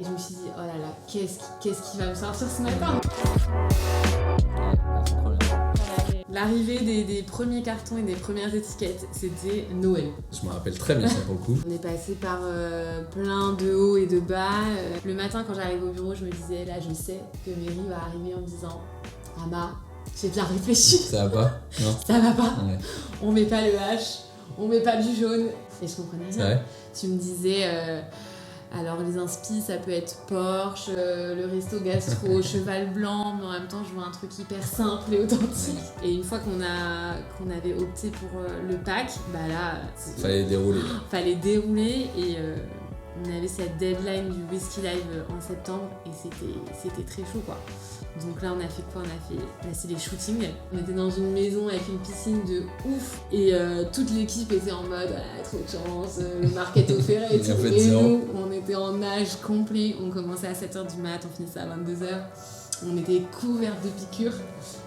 Et je me suis dit, oh là là, qu'est-ce qui va me sortir ce matin? L'arrivée des premiers cartons et des premières étiquettes, c'était Noël. Je me rappelle très bien ça pour le coup. On est passé par plein de hauts et de bas. Le matin, quand j'arrive au bureau, je me disais, là, je sais que Mary va arriver en me disant, Ama, j'ai bien réfléchi. Ça va pas? Non. Ça va pas. Ouais. On met pas le H, on met pas du jaune. Et je comprenais rien. Ouais. Tu me disais, alors les inspi, ça peut être Porsche, le resto gastro, cheval blanc, mais en même temps, je vois un truc hyper simple et authentique. Et une fois qu'on avait opté pour le pack, bah là, Fallait dérouler. Fallait dérouler et on avait cette deadline du Whisky Live en septembre et c'était très chaud quoi. Donc là on a fait quoi? C'est les shootings. On était dans une maison avec une piscine de ouf et toute l'équipe était en mode trop de chance, le market offert et tout. Et nous on était en nage complet, on commençait à 7h du mat, on finissait à 22h. On était couverts de piqûres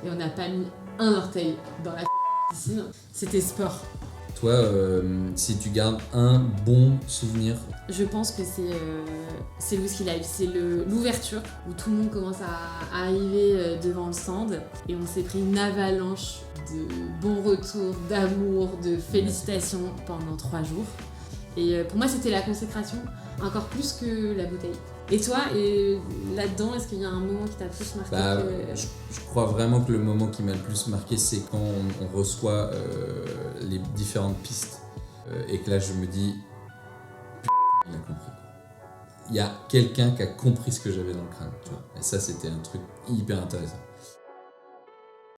et on n'a pas mis un orteil dans la piscine. C'était sport. Toi, si tu gardes un bon souvenir, je pense que c'est le Whisky Live, c'est l'ouverture où tout le monde commence à arriver devant le stand et on s'est pris une avalanche de bons retours, d'amour, de félicitations pendant 3 jours. Et pour moi, c'était la consécration, encore plus que la bouteille. Et toi, là-dedans, est-ce qu'il y a un moment qui t'a plus marqué je crois vraiment que le moment qui m'a le plus marqué, c'est quand on reçoit les différentes pistes et que là, je me dis, il a compris. Il y a quelqu'un qui a compris ce que j'avais dans le crâne, tu vois. Et ça, c'était un truc hyper intéressant.